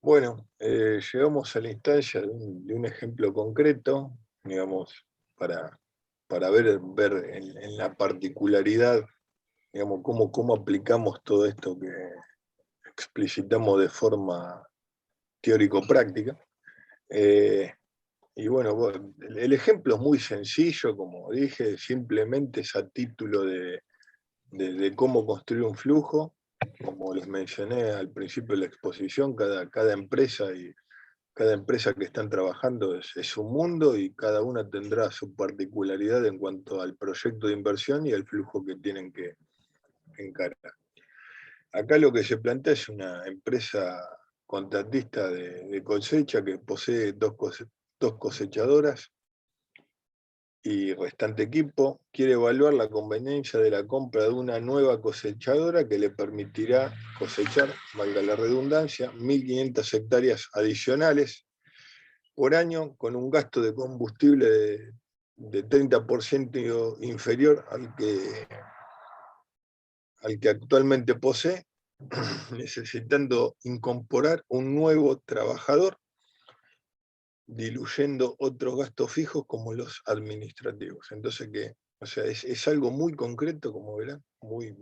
Bueno, llegamos a la instancia de un ejemplo concreto, digamos, para ver en la particularidad, digamos, cómo aplicamos todo esto que explicitamos de forma teórico-práctica. Y bueno, el ejemplo es muy sencillo, como dije, simplemente es a título de cómo construir un flujo. Como les mencioné al principio de la exposición, cada empresa que están trabajando es un mundo y cada una tendrá su particularidad en cuanto al proyecto de inversión y al flujo que tienen que encarar. Acá lo que se plantea es una empresa contratista de cosecha que posee dos cosechadoras y restante equipo. Quiere evaluar la conveniencia de la compra de una nueva cosechadora que le permitirá cosechar, valga la redundancia, 1.500 hectáreas adicionales por año, con un gasto de combustible de 30% inferior al que actualmente posee, necesitando incorporar un nuevo trabajador, diluyendo otros gastos fijos como los administrativos. Entonces, o sea, es algo muy concreto, como verán, muy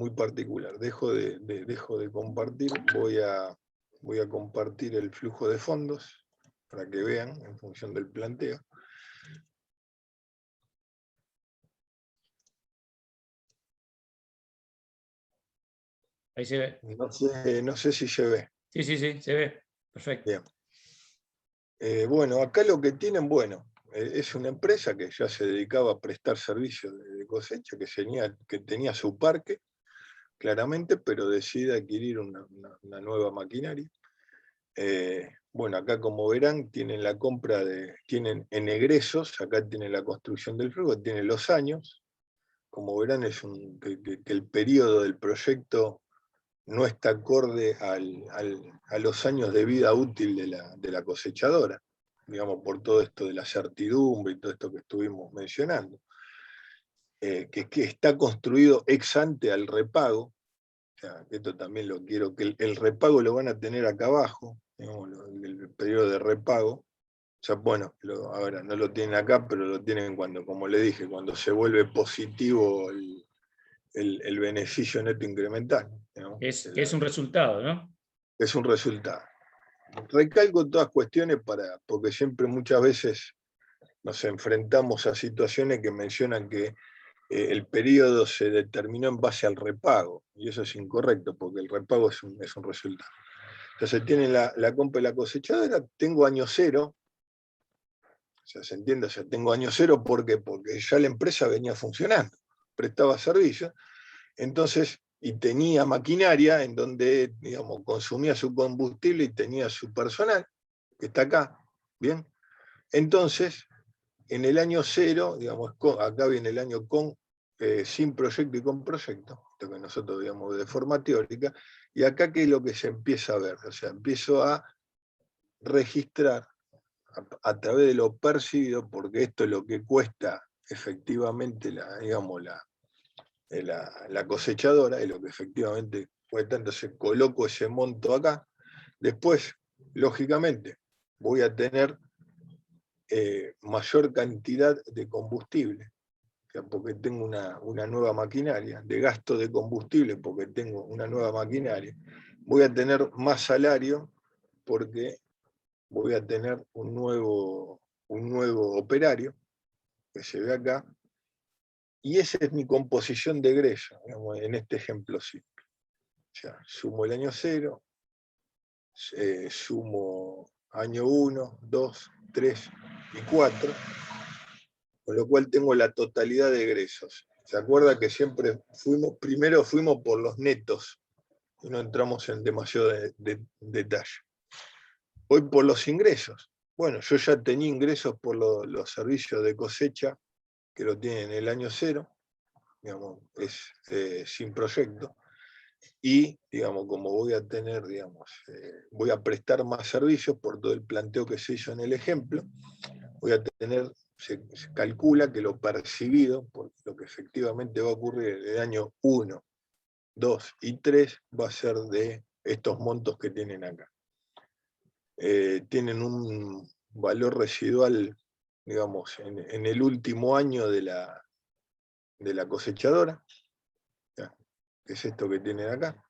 particular. Dejo de compartir, voy a compartir el flujo de fondos para que vean en función del planteo. Ahí se ve. No sé si se ve. Sí, se ve. Perfecto. Bien. Bueno, acá lo que tienen, es una empresa que ya se dedicaba a prestar servicios de cosecha, que tenía su parque, claramente, pero decide adquirir una nueva maquinaria. Bueno, acá como verán, tienen en egresos, acá tienen la construcción del flujo, tienen los años. Como verán, que el periodo del proyecto no está acorde a los años de vida útil de la cosechadora, digamos, por todo esto de la certidumbre y todo esto que estuvimos mencionando. Que está construido ex ante al repago. O sea, que esto también lo quiero, que el repago lo van a tener acá abajo, digamos, el periodo de repago. O sea, bueno, ahora no lo tienen acá, pero lo tienen cuando, como le dije, cuando se vuelve positivo el beneficio neto incremental, ¿no? Es un resultado, ¿no? Es un resultado. Recalco todas cuestiones porque siempre muchas veces nos enfrentamos a situaciones que mencionan que el periodo se determinó en base al repago, y eso es incorrecto, porque el repago es un resultado. Entonces tiene la compra y la cosechadora, tengo año cero, o sea, se entiende, o sea, tengo año cero, ¿por qué? Porque ya la empresa venía funcionando, prestaba servicio, entonces, y tenía maquinaria en donde, digamos, consumía su combustible y tenía su personal, que está acá, ¿bien? Entonces, en el año cero, digamos, acá viene el año sin proyecto y con proyecto, esto que nosotros digamos de forma teórica, y acá que es lo que se empieza a ver, o sea, empiezo a registrar a través de lo percibido, porque esto es lo que cuesta efectivamente la cosechadora, es lo que efectivamente cuesta, entonces coloco ese monto acá, después, lógicamente, voy a tener mayor cantidad de combustible, o sea, porque tengo una nueva maquinaria, de gasto de combustible porque tengo una nueva maquinaria, voy a tener más salario porque voy a tener un nuevo operario, que se ve acá, y esa es mi composición de egreso, digamos, en este ejemplo simple. O sea, sumo el año 0, sumo año 1, 2, 3 y 4, con lo cual tengo la totalidad de egresos. ¿Se acuerda que siempre primero fuimos por los netos y no entramos en demasiado detalle? Hoy por los ingresos. Bueno, yo ya tenía ingresos por los servicios de cosecha, que lo tienen en el año 0, digamos, es sin proyecto, y, digamos, como voy a tener, digamos, voy a prestar más servicios por todo el planteo que se hizo en el ejemplo, voy a tener, se calcula que lo percibido, por lo que efectivamente va a ocurrir en el año 1, 2 y 3, va a ser de estos montos que tienen acá. Tienen un valor residual, digamos, en el último año de la cosechadora, ¿ya? Que es esto que tienen acá.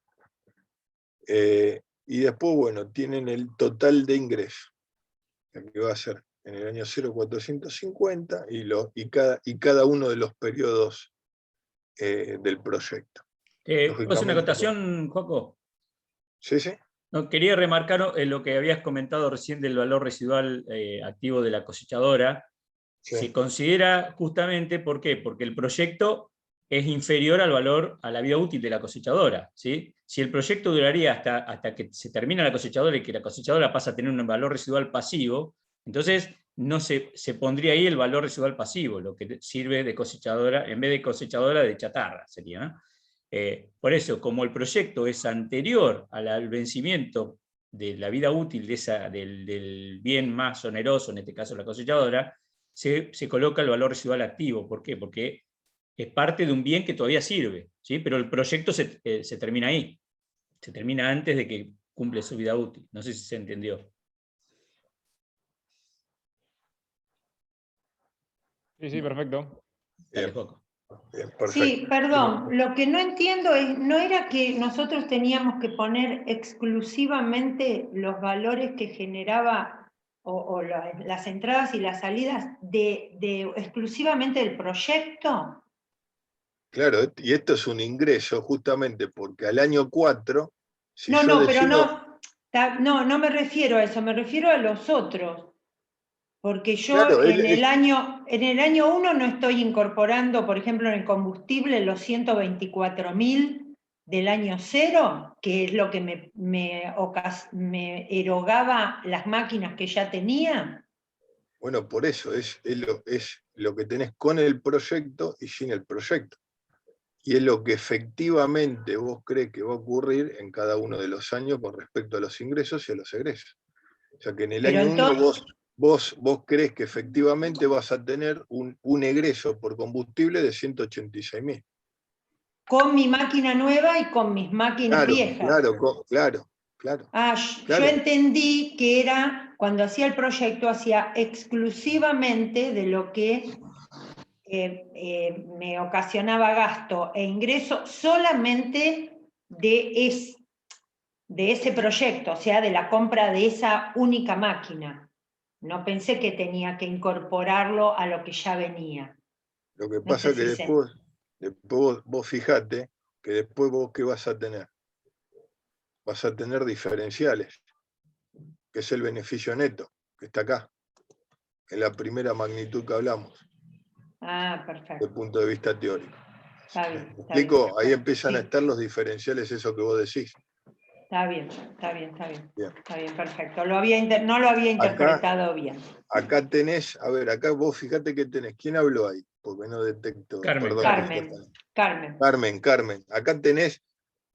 Y después, bueno, tienen el total de ingreso, que va a ser en el año 0,450 y cada uno de los periodos del proyecto. ¿Puedo hacer una Lógicamente, acotación, Joaco? sí, sí. No, quería remarcar lo que habías comentado recién del valor residual activo de la cosechadora. Sí. Se considera justamente, ¿por qué? Porque el proyecto es inferior al valor, a la vida útil de la cosechadora, ¿sí? Si el proyecto duraría hasta que se termina la cosechadora y que la cosechadora pasa a tener un valor residual pasivo, entonces no se pondría ahí el valor residual pasivo, lo que sirve de cosechadora, en vez de cosechadora de chatarra sería, ¿no? Por eso, como el proyecto es anterior al vencimiento de la vida útil del bien más oneroso, en este caso la cosechadora, se coloca el valor residual activo. ¿Por qué? Porque es parte de un bien que todavía sirve, ¿sí? Pero el proyecto se termina ahí, se termina antes de que cumple su vida útil. No sé si se entendió. Sí, perfecto. Dale, Bien, Joco. bien, perfecto. Sí, perdón, lo que no entiendo es, ¿no era que nosotros teníamos que poner exclusivamente los valores que generaba las entradas y las salidas exclusivamente del proyecto? Claro, y esto es un ingreso justamente porque al año 4, si No, yo no, pero decido... no me refiero a eso, me refiero a los otros. Porque yo Claro, en el año 1 no estoy incorporando, por ejemplo, en el combustible los 124.000 del año 0, que es lo que me erogaba las máquinas que ya tenía. Bueno, por eso es lo que tenés con el proyecto y sin el proyecto. Y es lo que efectivamente vos crees que va a ocurrir en cada uno de los años con respecto a los ingresos y a los egresos. O sea que en el Pero año 1 entonces, vos crees que efectivamente vas a tener un egreso por combustible de 186.000. con mi máquina nueva y con mis máquinas viejas. Claro. Yo entendí que era, cuando hacía el proyecto, hacía exclusivamente de lo que me ocasionaba gasto e ingreso solamente de ese proyecto, o sea, de la compra de esa única máquina. No pensé que tenía que incorporarlo a lo que ya venía. Lo que No pasa sé es que si después vos fijate que después vos ¿qué vas a tener? Vas a tener diferenciales, que es el beneficio neto, que está acá, en la primera magnitud que hablamos, desde perfecto. el punto de vista teórico. Está bien. ¿Me explico? Ahí empiezan a Sí. estar los diferenciales, eso que vos decís. Está bien. Bien. Está bien, perfecto. No lo había interpretado bien. Acá tenés, a ver, acá vos fíjate que tenés. ¿Quién habló ahí? Porque no detecto. Carmen. Perdón. Carmen. Acá tenés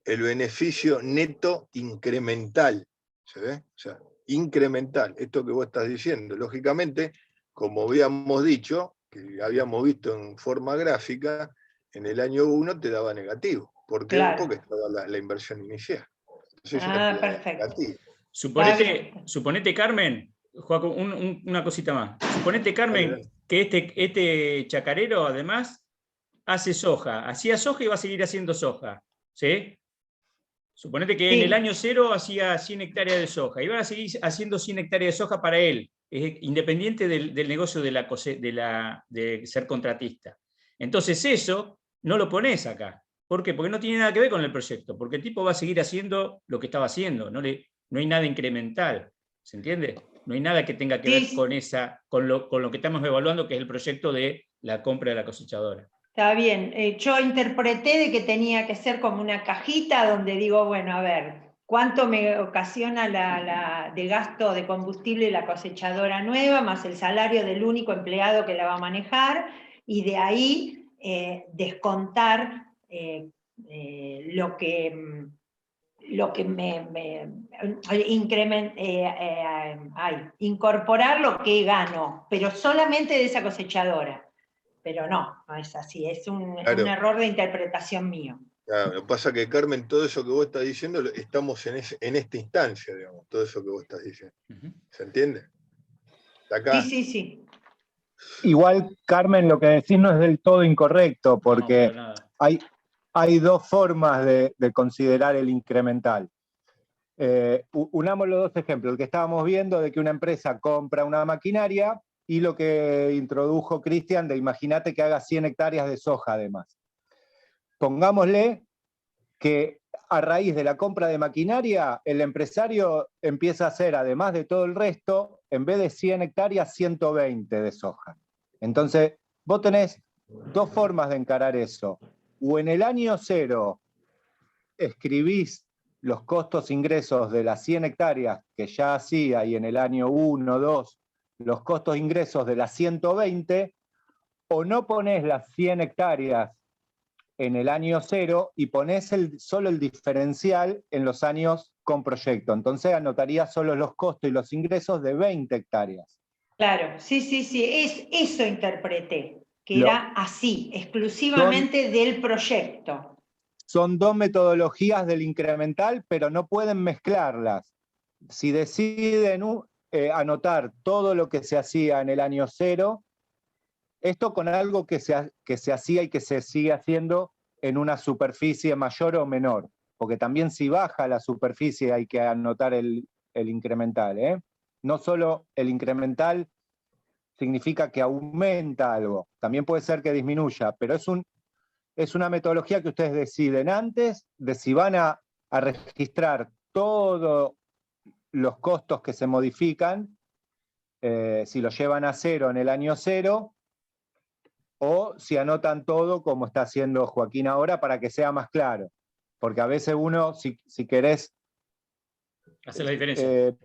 el beneficio neto incremental. ¿Se ve? O sea, incremental. Esto que vos estás diciendo. Lógicamente, como habíamos dicho, que habíamos visto en forma gráfica, en el año 1 te daba negativo. ¿Por qué? Claro. Porque estaba la inversión inicial. Entonces ya te daba perfecto. negativo. Suponete, Carmen, Joaco, una cosita más. Suponete, Carmen, Dale. que este chacarero además hace soja. Hacía soja y va a seguir haciendo soja. ¿Sí? Suponete que en el año 0 hacía 100 hectáreas de soja. Y van a seguir haciendo 100 hectáreas de soja para él, independiente del negocio de ser contratista. Entonces eso no lo pones acá. ¿Por qué? Porque no tiene nada que ver con el proyecto. Porque el tipo va a seguir haciendo lo que estaba haciendo. No hay nada incremental. ¿Se entiende? No hay nada que tenga que ver con lo que estamos evaluando, que es el proyecto de la compra de la cosechadora. Está bien, yo interpreté de que tenía que ser como una cajita donde digo, bueno, a ver, ¿cuánto me ocasiona de gasto de combustible la cosechadora nueva, más el salario del único empleado que la va a manejar? Y de ahí descontar lo que incorporar lo que gano, pero solamente de esa cosechadora. Pero no es así, es un error de interpretación mío. Claro, lo que pasa es que, Carmen, todo eso que vos estás diciendo, estamos en esta instancia, digamos, todo eso que vos estás diciendo. ¿Se entiende? Está acá. Sí, sí, sí. Igual, Carmen, lo que decís no es del todo incorrecto, No, porque para nada. hay dos formas de considerar el incremental. Unamos los dos ejemplos, el que estábamos viendo de que una empresa compra una maquinaria y lo que introdujo Cristian de imagínate que haga 100 hectáreas de soja además. Pongámosle que a raíz de la compra de maquinaria, el empresario empieza a hacer, además de todo el resto, en vez de 100 hectáreas, 120 de soja. Entonces, vos tenés dos formas de encarar eso. O en el año 0 escribís los costos ingresos de las 100 hectáreas que ya hacía y en el año 1, 2, los costos ingresos de las 120, o no ponés las 100 hectáreas en el año 0 y ponés solo el diferencial en los años con proyecto. Entonces anotarías solo los costos y los ingresos de 20 hectáreas. Claro, sí, sí, sí, eso interpreté, que era así, exclusivamente del proyecto. Son dos metodologías del incremental, pero no pueden mezclarlas. Si deciden anotar todo lo que se hacía en el año 0, esto con algo que se hacía y que se sigue haciendo en una superficie mayor o menor, porque también si baja la superficie hay que anotar el incremental, ¿eh? No solo el incremental significa que aumenta algo, también puede ser que disminuya, pero es una metodología que ustedes deciden antes de si van a registrar todos los costos que se modifican, si lo llevan a 0 en el año 0, o si anotan todo como está haciendo Joaquín ahora para que sea más claro. Porque a veces uno, si querés Hacer la diferencia.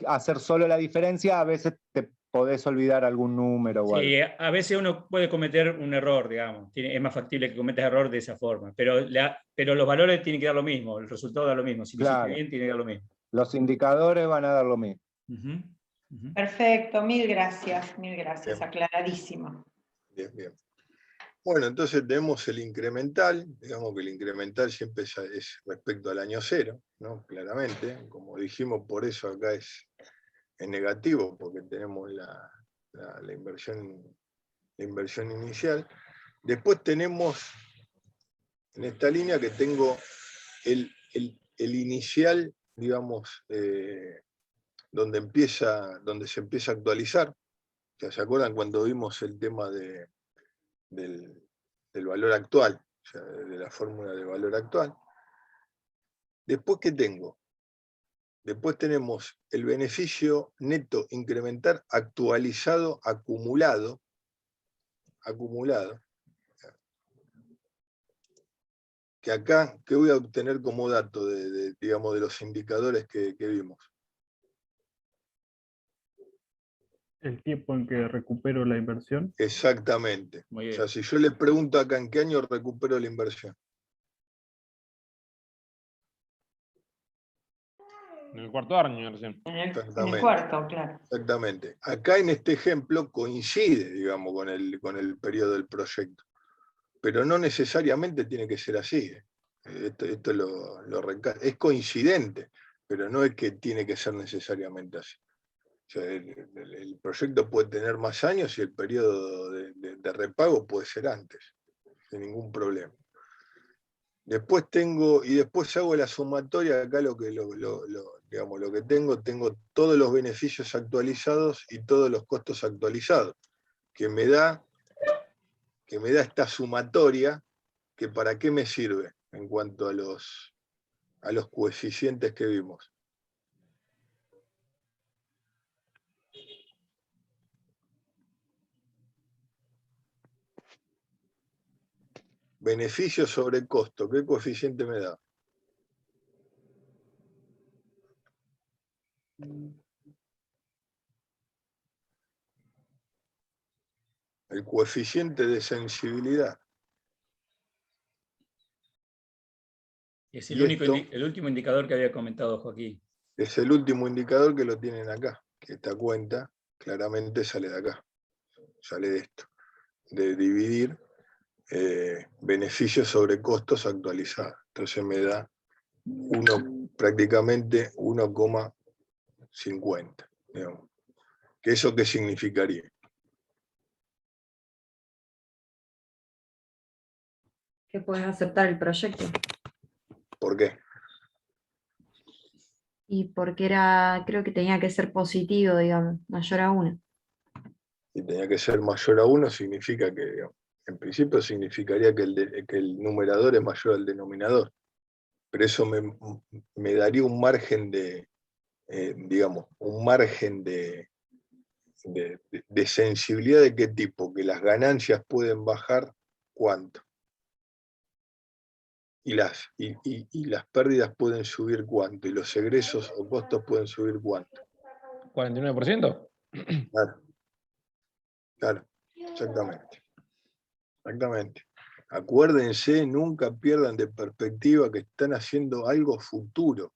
hacer solo la diferencia, a veces te podés olvidar algún número o algo. Sí, a veces uno puede cometer un error, digamos. Es más factible que cometas error de esa forma. Pero los valores tienen que dar lo mismo, el resultado da lo mismo. Si lo hiciste bien, tiene que dar lo mismo. Los indicadores van a dar lo mismo. Perfecto, mil gracias, Bien. aclaradísimo. Bien, bien. Bueno, entonces tenemos el incremental, digamos que el incremental siempre es respecto al año 0, ¿no? Claramente, como dijimos, por eso acá es negativo, porque tenemos la inversión inicial. Después tenemos en esta línea que tengo el inicial, digamos, donde se empieza a actualizar. O sea, ¿se acuerdan cuando vimos el tema del valor actual? O sea, de la fórmula de valor actual. Después, ¿qué tengo? Después tenemos el beneficio neto incremental actualizado, acumulado, que acá, ¿qué voy a obtener como dato digamos, de los indicadores que vimos? El tiempo en que recupero la inversión. Exactamente. Muy O bien. sea, si yo le pregunto acá en qué año recupero la inversión. En el cuarto año recién. En el Exactamente. cuarto, claro. Exactamente. Acá en este ejemplo coincide, digamos, con el periodo del proyecto. Pero no necesariamente tiene que ser así. Esto es coincidente, pero no es que tiene que ser necesariamente así. O sea, el proyecto puede tener más años y el periodo de repago puede ser antes, sin ningún problema. Después después hago la sumatoria, acá digamos, lo que tengo todos los beneficios actualizados y todos los costos actualizados, que me da esta sumatoria, que para qué me sirve en cuanto a los coeficientes que vimos. Beneficio sobre costo, ¿qué coeficiente me da? El coeficiente de sensibilidad. Es Y el último indicador que había comentado Joaquín. Es el último indicador que lo tienen acá, que esta cuenta claramente sale de acá, sale de esto, de dividir beneficios sobre costos actualizados. Entonces me da prácticamente 1,50. Digamos. ¿Que eso qué significaría? Que puedes aceptar el proyecto. ¿Por qué? Y porque creo que tenía que ser positivo, digamos, mayor a 1. Si tenía que ser mayor a 1, significa que, digamos, en principio significaría que el numerador es mayor al denominador. Pero eso me daría un margen de, digamos, un margen de sensibilidad de qué tipo, que las ganancias pueden bajar cuánto. Y las pérdidas pueden subir cuánto, y los egresos o costos pueden subir cuánto. ¿49%? Claro, exactamente. Exactamente. Acuérdense, nunca pierdan de perspectiva que están haciendo algo futuro.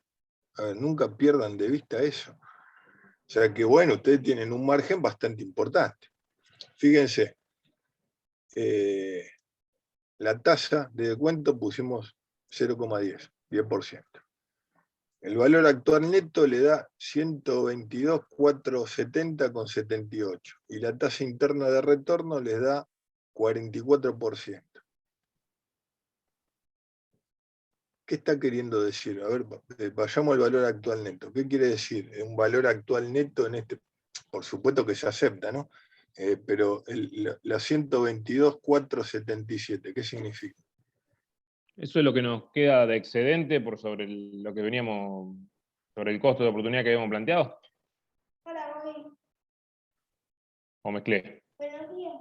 A ver, nunca pierdan de vista eso. O sea que bueno, ustedes tienen un margen bastante importante. Fíjense, la tasa de descuento pusimos 0,10, 10%. El valor actual neto le da 122.470,78 y la tasa interna de retorno les da 44%. ¿Qué está queriendo decir? A ver, vayamos al valor actual neto. ¿Qué quiere decir? Un valor actual neto en este, por supuesto que se acepta, ¿no? Pero la 122.477, ¿qué significa? Eso es lo que nos queda de excedente por sobre lo que veníamos, sobre el costo de oportunidad que habíamos planteado. Hola, Bobby. ¿O mezclé? Buenos días.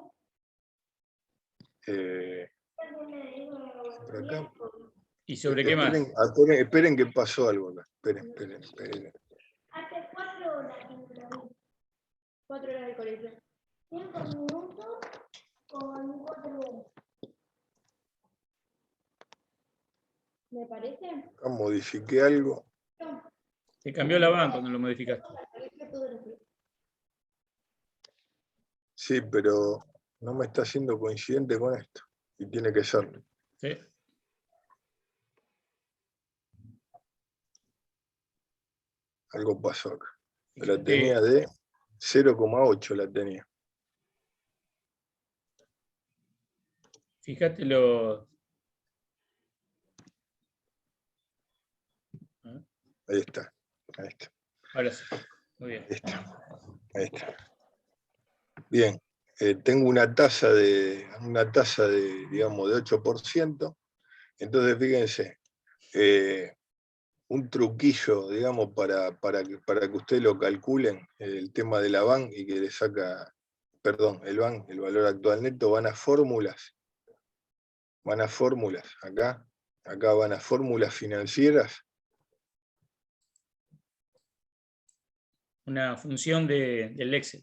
Por acá. ¿Y sobre qué más? Esperen que pasó algo acá. Esperen. Hace 4 horas que me lo vi. 4 horas de colegio. 5 minutos con 4 horas. ¿Me parece? Acá modifiqué algo. Te cambió la van cuando lo modificaste. Sí, pero no me está siendo coincidente con esto. Y tiene que ser. ¿Sí? Algo pasó acá. La tenía de 0,8 la tenía. Fíjate lo... Ahí está. Ahora sí. Muy bien. Ahí está. Bien. Tengo una tasa de, digamos, de 8%. Entonces, fíjense, un truquillo, digamos, para que ustedes lo calculen, el tema de la VAN y que le saca, perdón, el VAN, el valor actual neto, van a fórmulas, acá van a fórmulas financieras. Una función del Excel.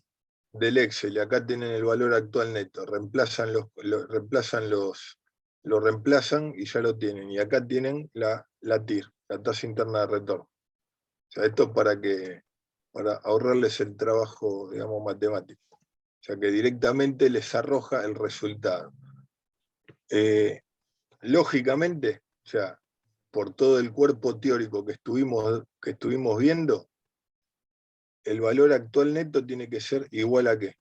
Del Excel, acá tienen el valor actual neto, lo reemplazan y ya lo tienen, y acá tienen la TIR, la tasa interna de retorno. O sea, esto para ahorrarles el trabajo, digamos, matemático. O sea, que directamente les arroja el resultado. Lógicamente, o sea, por todo el cuerpo teórico que estuvimos viendo, el valor actual neto tiene que ser igual a ¿qué?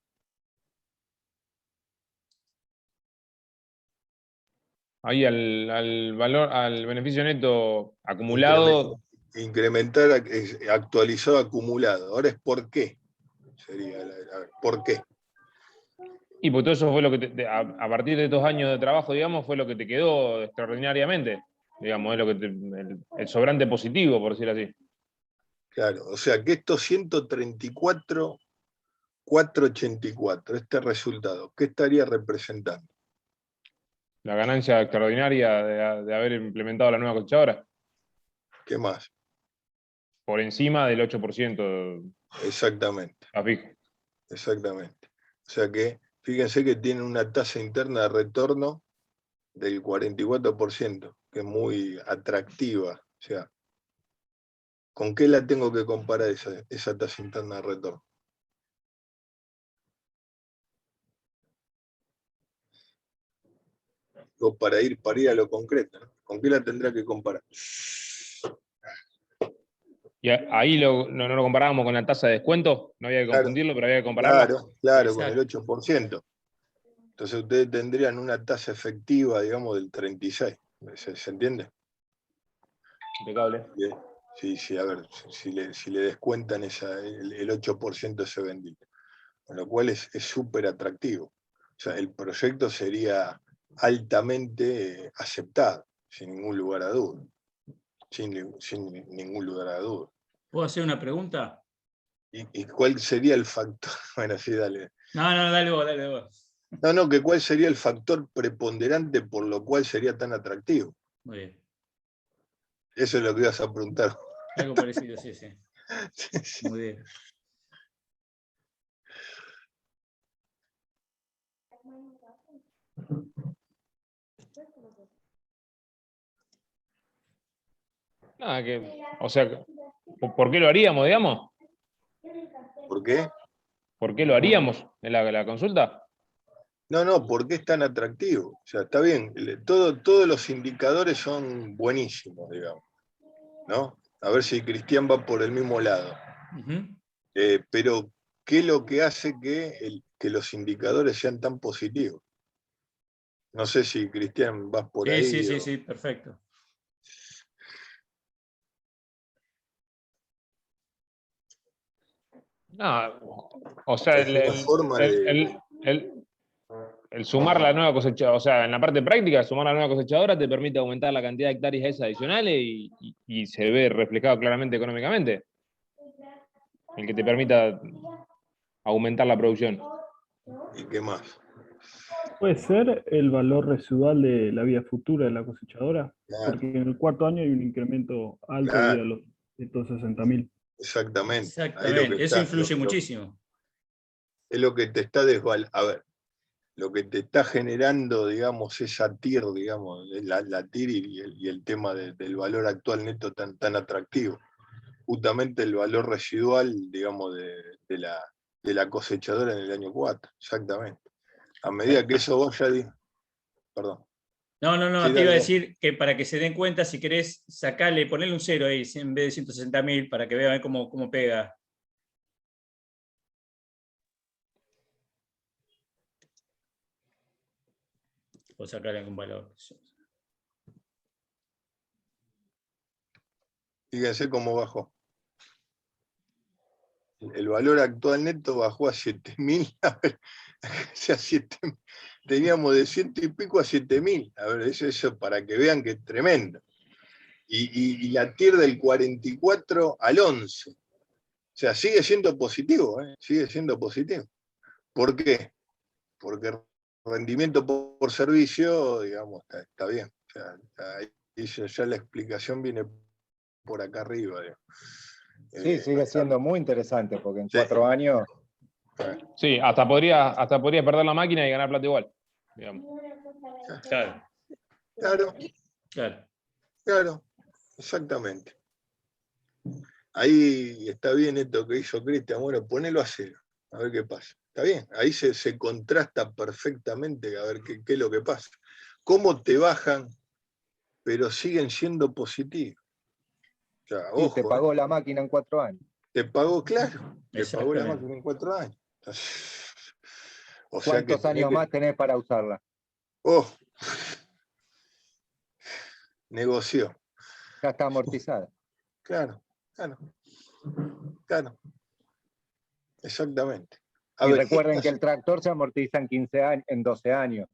Ahí al valor, al beneficio neto acumulado. Incrementar, actualizado, acumulado. Ahora es ¿por qué? Sería, ¿por qué? Y pues todo eso fue lo que a partir de 2 años de trabajo, digamos, fue lo que te quedó extraordinariamente. Digamos, es lo que el sobrante positivo, por decir así. Claro, o sea que estos 134.484, este resultado, ¿qué estaría representando? La ganancia extraordinaria de haber implementado la nueva cosechadora. ¿Qué más? Por encima del 8%. Exactamente. A fijo. Exactamente. O sea que, fíjense que tienen una tasa interna de retorno del 44%, que es muy atractiva. O sea, ¿con qué la tengo que comparar esa tasa interna de retorno? o para ir a lo concreto, ¿no? ¿Con qué la tendrá que comparar? Y ahí no lo comparábamos con la tasa de descuento, no había que Claro, confundirlo, pero había que compararla. Claro, con el Exacto. 8%. Entonces ustedes tendrían una tasa efectiva, digamos, del 36%. ¿Se entiende? Impecable. Bien. Sí, a ver, si le descuentan el 8% ese bendito. Con lo cual es súper atractivo. O sea, el proyecto sería altamente aceptado, sin ningún lugar a duda. Sin ningún lugar a duda. ¿Puedo hacer una pregunta? ¿Y cuál sería el factor? Bueno, sí, dale. No, dale vos. No, que cuál sería el factor preponderante por lo cual sería tan atractivo. Muy bien. Eso es lo que ibas a preguntar. Algo parecido, sí. Sí. Muy bien. Nada, o sea, ¿por qué lo haríamos, digamos? ¿Por qué? ¿Por qué lo haríamos en la consulta? No, ¿por qué es tan atractivo? O sea, está bien, todos los indicadores son buenísimos, digamos, ¿no? A ver si Cristian va por el mismo lado. Ujú. Pero, ¿qué es lo que hace que los indicadores sean tan positivos? No sé si Cristian vas por ahí. Sí, perfecto. No, o sea, Es una forma de... el sumar la nueva cosechadora, o sea, en la parte práctica, sumar la nueva cosechadora te permite aumentar la cantidad de hectáreas esas adicionales y se ve reflejado claramente económicamente. El que te permita aumentar la producción. ¿Y qué más? Puede ser el valor residual de la vida futura de la cosechadora, Claro, porque en el cuarto año hay un incremento alto debido a claro, los 160.000. exactamente. Ahí Exactamente. Eso influye muchísimo. es lo que te está a ver, lo que te está generando, digamos, esa TIR, digamos, la TIR y el tema del valor actual neto tan atractivo. Justamente el valor residual, digamos, de la cosechadora en el año 4, exactamente. A medida que eso vaya, perdón. No, Sí, te iba a dale. decir que para que se den cuenta, si querés sacarle, ponerle un 0 ahí, en vez de 160.000, para que vean cómo pega. O sacarle algún valor. Fíjense cómo bajó. El valor actual neto bajó a 7.000. O sea, teníamos de 100 y pico a 7.000. A ver, eso para que vean que es tremendo. Y la TIR del 44 al 11. O sea, sigue siendo positivo, sigue siendo positivo. ¿Por qué? Porque el rendimiento por servicio, digamos, está bien. O sea, ahí ya la explicación viene por acá arriba. Digamos. Sí, sigue siendo muy interesante, porque en Sí. 4 años... Sí, hasta podría perder la máquina y ganar plata igual. Digamos. Claro, exactamente. Ahí está bien esto que hizo Cristian, bueno, ponelo a 0, a ver qué pasa. Está bien, ahí se contrasta perfectamente a ver qué es lo que pasa. Cómo te bajan, pero siguen siendo positivos. O sea, Sí, ojo, te pagó la máquina en 4 años. Te pagó, claro, te pagó la máquina en 4 años. O sea que ¿Cuántos años más tenés para usarla? Negoció. Ya está amortizada. Claro. Exactamente. Y recuerden que el tractor se amortiza en 15 años, en 12 años.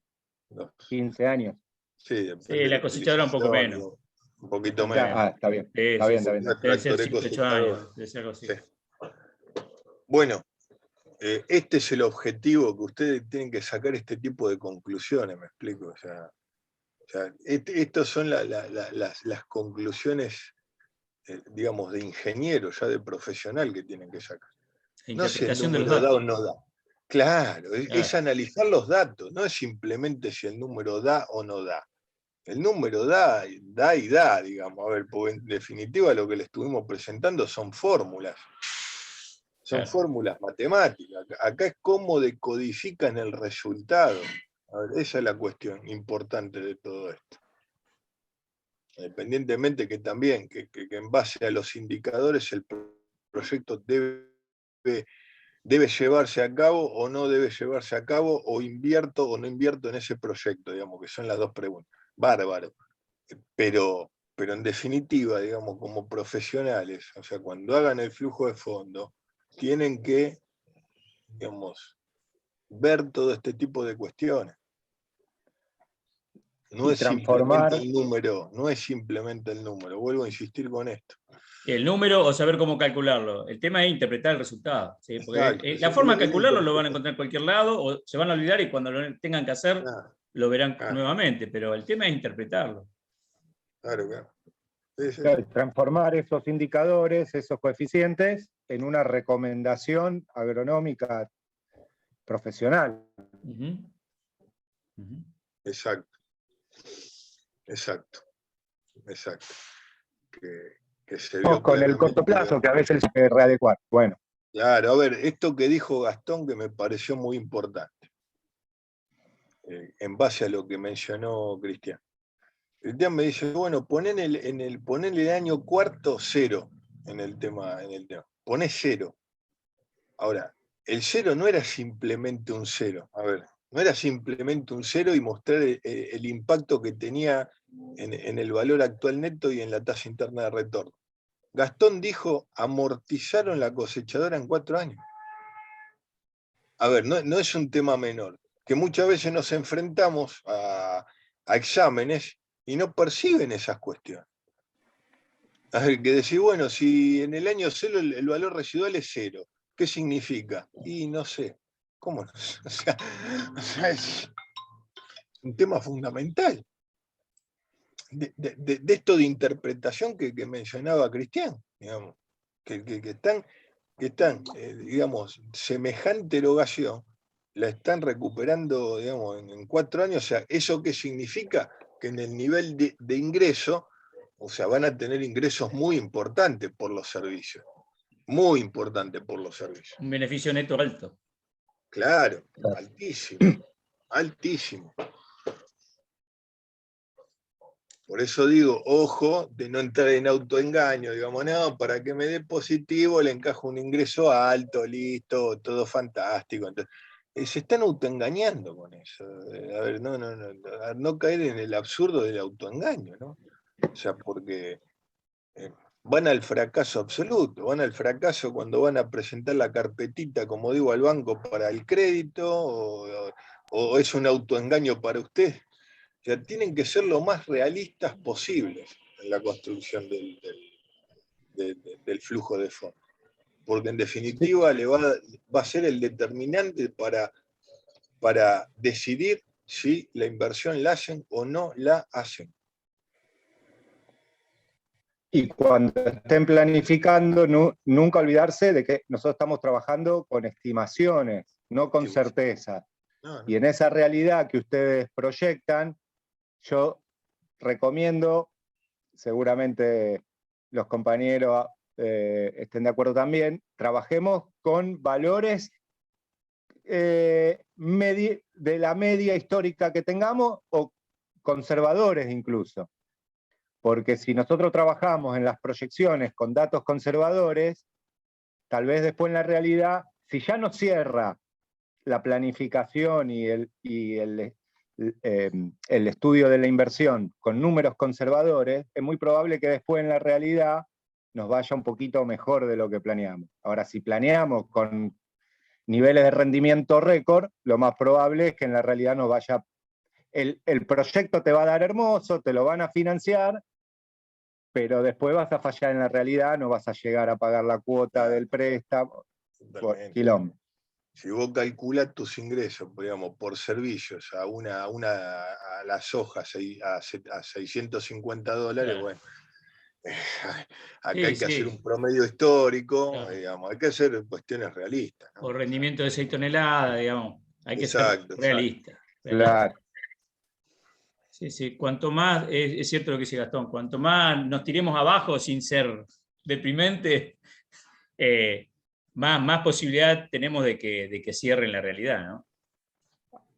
15 años. Sí, la cosechadora un poco menos. Un poquito menos. Está bien. Sí, Está bien. Debe ser 7, 8 años. Debe ser algo así. Sí. Bueno, este es el objetivo, que ustedes tienen que sacar este tipo de conclusiones, me explico. O sea, estas son las conclusiones, digamos, de ingeniero, ya de profesional que tienen que sacar. No si el número da o no da. Claro, es analizar los datos, no es simplemente si el número da o no da. El número da, digamos. A ver, porque en definitiva lo que le estuvimos presentando son fórmulas. Son fórmulas matemáticas. Acá es cómo decodifican el resultado. A ver, esa es la cuestión importante de todo esto. Independientemente que también, que en base a los indicadores el proyecto debe llevarse a cabo o no debe llevarse a cabo, o invierto o no invierto en ese proyecto, digamos, que son las dos preguntas. Bárbaro. Pero en definitiva, digamos, como profesionales, o sea, cuando hagan el flujo de fondo, tienen que, digamos, ver todo este tipo de cuestiones. No Y es transformar- simplemente el número, no es simplemente el número, vuelvo a insistir con esto. El número o saber cómo calcularlo. El tema es interpretar el resultado. ¿Sí? Porque Exacto, la forma de es la calcularlo lo van a interpretación. encontrar en cualquier lado, o se van a olvidar y cuando lo tengan que hacer lo verán Claro. nuevamente, pero el tema es interpretarlo. Claro, claro. Sí, sí. Claro, transformar esos indicadores, esos coeficientes, en una recomendación agronómica profesional. Ujú. Ujú. Exacto. Exacto. Exacto. Que se vio Con el corto claramente, plazo, que a veces hay que readecuar. Bueno, claro, a ver, esto que dijo Gastón que me pareció muy importante, en base a lo que mencionó Cristian. Cristian me dice, bueno, ponen el año cuarto 0 en el tema. Poné 0. Ahora, el 0 no era simplemente un 0. A ver, no era simplemente un 0 y mostrar el impacto que tenía en el valor actual neto y en la tasa interna de retorno. Gastón dijo, amortizaron la cosechadora en 4 años. A ver, no es un tema menor, que muchas veces nos enfrentamos a exámenes y no perciben esas cuestiones. A ver, que decir, bueno, si en el año 0 el valor residual es 0, ¿qué significa? Y no sé, ¿cómo no sé? O sea, es un tema fundamental. De esto de interpretación que mencionaba Cristian, digamos, que están, digamos, semejante erogación, la están recuperando, digamos, en 4 años. O sea, ¿eso qué significa? Que en el nivel de ingreso, o sea, van a tener ingresos muy importantes por los servicios. Muy importantes por los servicios. Un beneficio neto alto. Claro, altísimo, altísimo. Por eso digo, ojo de no entrar en autoengaño, digamos, no, para que me dé positivo le encajo un ingreso alto, listo, todo fantástico. Entonces, se están autoengañando con eso. A ver, no caer en el absurdo del autoengaño, ¿no? O sea, porque van al fracaso absoluto, van al fracaso cuando van a presentar la carpetita, como digo, al banco para el crédito, o es un autoengaño para usted. O sea, tienen que ser lo más realistas posibles en la construcción del flujo de fondos. Porque en definitiva va a ser el determinante para decidir si la inversión la hacen o no la hacen. y cuando estén planificando, nunca olvidarse de que nosotros estamos trabajando con estimaciones, no con certezas. No. Y en esa realidad que ustedes proyectan, yo recomiendo, seguramente los compañeros estén de acuerdo también, trabajemos con valores de la media histórica que tengamos, o conservadores incluso. Porque si nosotros trabajamos en las proyecciones con datos conservadores, tal vez después en la realidad, si ya no cierra la planificación y el estudio de la inversión con números conservadores, es muy probable que después en la realidad nos vaya un poquito mejor de lo que planeamos. Ahora, si planeamos con niveles de rendimiento récord, lo más probable es que en la realidad nos vaya... El proyecto te va a dar hermoso, te lo van a financiar, pero después vas a fallar en la realidad, no vas a llegar a pagar la cuota del préstamo, por quilombo. Si vos calculás tus ingresos, digamos, por servicios a las hojas a $650, claro. Bueno, acá hay que hacer un promedio histórico, claro. Digamos, hay que hacer cuestiones realistas, ¿no? O rendimiento de 6 toneladas, digamos, hay que ser realista. Claro. Sí, sí, cuanto más, es cierto lo que dice Gastón, cuanto más nos tiremos abajo sin ser deprimente, más posibilidad tenemos de que cierren la realidad, ¿no?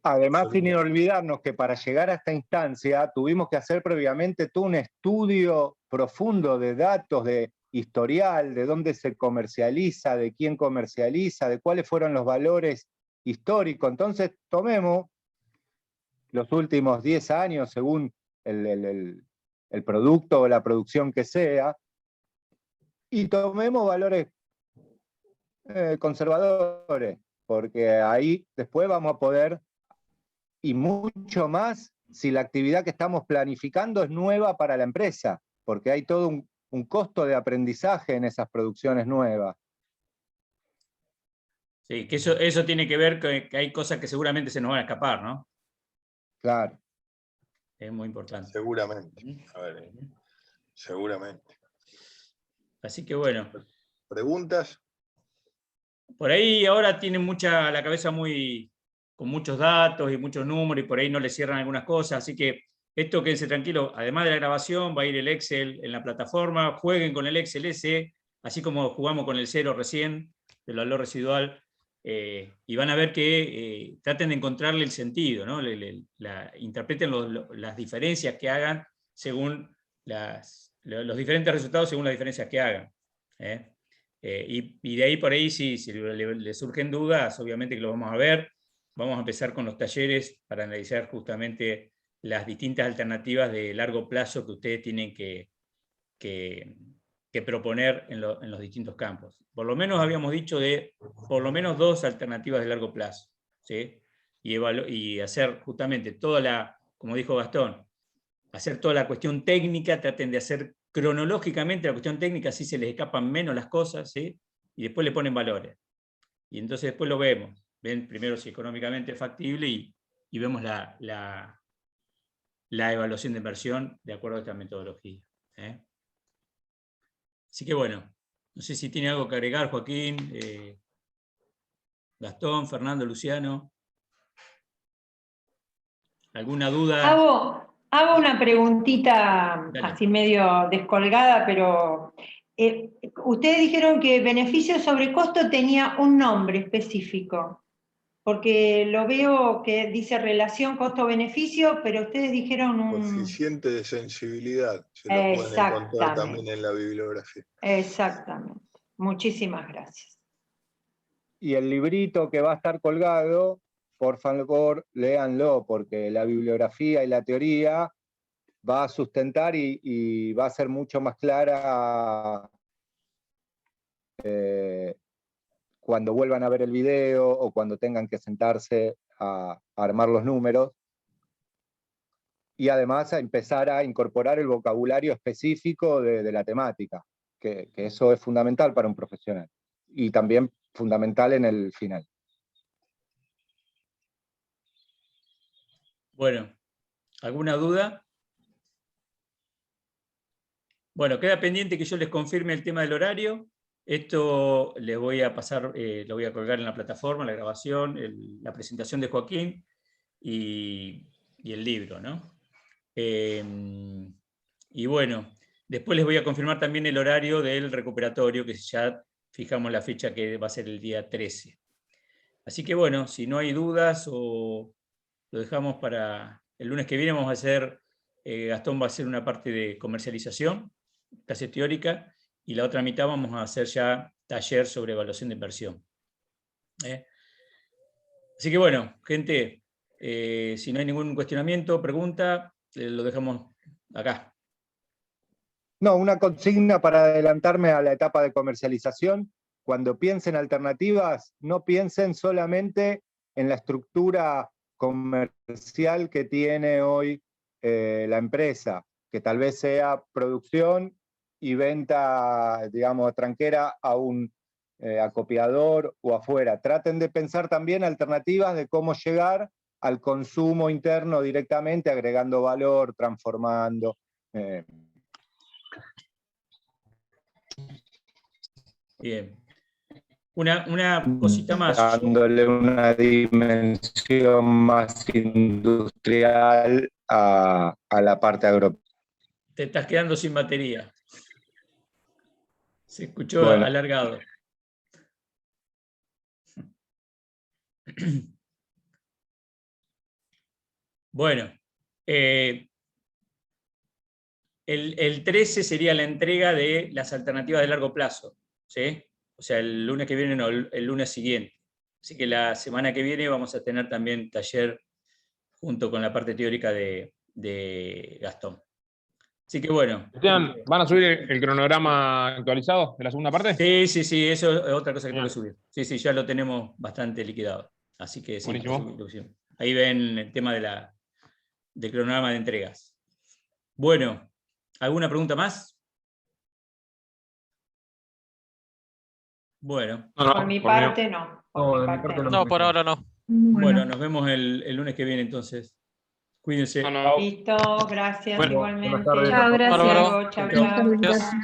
Además, sin olvidarnos que para llegar a esta instancia tuvimos que hacer previamente todo un estudio profundo de datos, de historial, de dónde se comercializa, de quién comercializa, de cuáles fueron los valores históricos. Entonces, tomemos los últimos 10 años, según el producto o la producción que sea, y tomemos valores conservadores, porque ahí después vamos a poder, y mucho más si la actividad que estamos planificando es nueva para la empresa, porque hay todo un costo de aprendizaje en esas producciones nuevas. Sí, que eso tiene que ver con que hay cosas que seguramente se nos van a escapar, ¿no? Claro. Es muy importante. Seguramente. A ver, seguramente. Así que bueno. ¿Preguntas? Por ahí ahora tienen la cabeza con muchos datos y muchos números y por ahí no les cierran algunas cosas, así que esto quédense tranquilo, además de la grabación va a ir el Excel en la plataforma, jueguen con el Excel ese, así como jugamos con el 0 recién, del valor residual, y van a ver que traten de encontrarle el sentido, ¿no? Interpreten las diferencias que hagan según los diferentes resultados según las diferencias que hagan. Y de ahí por ahí, si le surgen dudas, obviamente que lo vamos a ver. Vamos a empezar con los talleres para analizar justamente las distintas alternativas de largo plazo que ustedes tienen que proponer en los distintos campos. Por lo menos habíamos dicho de por lo menos 2 alternativas de largo plazo, ¿sí? Y hacer justamente como dijo Gastón, hacer toda la cuestión técnica, traten de hacer cronológicamente la cuestión técnica, así se les escapan menos las cosas, ¿sí? Y después le ponen valores. Y entonces después lo vemos. Ven primero si económicamente es factible y vemos la evaluación de inversión de acuerdo a esta metodología. Así que bueno, no sé si tiene algo que agregar Joaquín, Gastón, Fernando, Luciano. ¿Alguna duda? Hago una preguntita Dale. así medio descolgada, pero ustedes dijeron que beneficio sobre costo tenía un nombre específico, porque lo veo que dice relación costo-beneficio, pero ustedes dijeron Coeficiente de sensibilidad, se lo pueden encontrar también en la bibliografía. Exactamente. Muchísimas gracias. Y el librito que va a estar colgado, por favor, léanlo, porque la bibliografía y la teoría va a sustentar y va a ser mucho más clara cuando vuelvan a ver el video o cuando tengan que sentarse a armar los números. Y además a empezar a incorporar el vocabulario específico de la temática, que eso es fundamental para un profesional. Y también fundamental en el final. Bueno, ¿alguna duda? Bueno, queda pendiente que yo les confirme el tema del horario. Esto les voy a pasar, lo voy a colgar en la plataforma, la grabación, la presentación de Joaquín y el libro, ¿no? Y bueno, después les voy a confirmar también el horario del recuperatorio, que ya fijamos la fecha que va a ser el día 13. Así que bueno, si no hay dudas o lo dejamos para el lunes que viene, vamos a hacer, Gastón va a hacer una parte de comercialización, clase teórica, y la otra mitad vamos a hacer ya taller sobre evaluación de inversión. Así que bueno, gente, si no hay ningún cuestionamiento, pregunta, lo dejamos acá. No, una consigna para adelantarme a la etapa de comercialización. Cuando piensen alternativas, no piensen solamente en la estructura comercial que tiene hoy la empresa, que tal vez sea producción y venta, digamos, tranquera a un acopiador o afuera. Traten de pensar también alternativas de cómo llegar al consumo interno directamente, agregando valor, transformando. Bien. Una cosita más. Dándole una dimensión más industrial a la parte agropecuaria. Te estás quedando sin batería. Se escuchó Bueno. alargado. Bueno, el 13 sería la entrega de las alternativas de largo plazo, ¿sí? O sea, el lunes que viene, no, el lunes siguiente. Así que la semana que viene vamos a tener también taller junto con la parte teórica de Gastón. Así que bueno. Cristian, ¿van a subir el cronograma actualizado de la segunda parte? Sí, eso es otra cosa que tengo que subir. Sí, ya lo tenemos bastante liquidado. Así que sí, buenísimo. Ahí ven el tema del cronograma de entregas. Bueno, ¿alguna pregunta más? Bueno. Por mi parte no. Por mi parte no. No, por ahora no. Bueno, nos vemos el lunes que viene entonces. Cuídense. Listo, gracias Bueno, igualmente. Chao, gracias. Luego, chao, chao.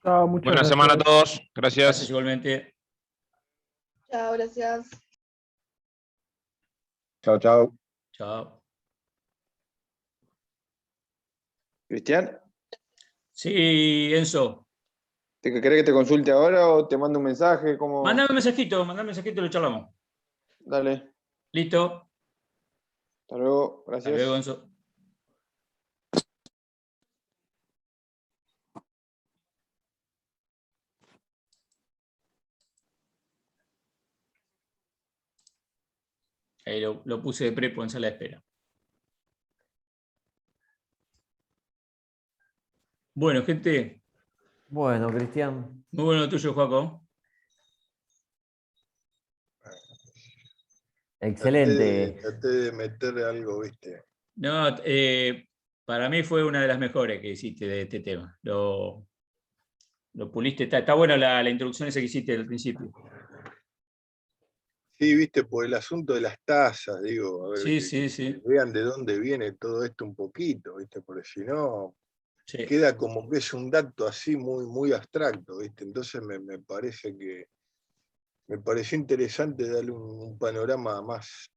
Chao, muchas Buena semana a todos. Gracias. Gracias igualmente. Chao, gracias. Chao, chao. Chao. Cristian, Sí, Enzo. ¿querés que te consulte ahora o te mando un mensaje? ¿Cómo? Mandame un mensajito y lo charlamos. Dale, Listo. hasta luego, gracias. Hasta luego, Enzo. Ahí lo puse de prepo en sala de espera. Bueno, gente. Bueno, Cristian. Muy bueno lo tuyo, Joaco. Excelente. Traté de meterle algo, ¿viste? No, para mí fue una de las mejores que hiciste de este tema. Lo puliste. Está buena la introducción esa que hiciste al principio. Sí, viste, por el asunto de las tasas, digo, a ver, Sí. vean de dónde viene todo esto un poquito, viste, porque si no, Sí. queda como que es un dato así muy, muy abstracto, viste, entonces me parece que, me pareció interesante darle un panorama más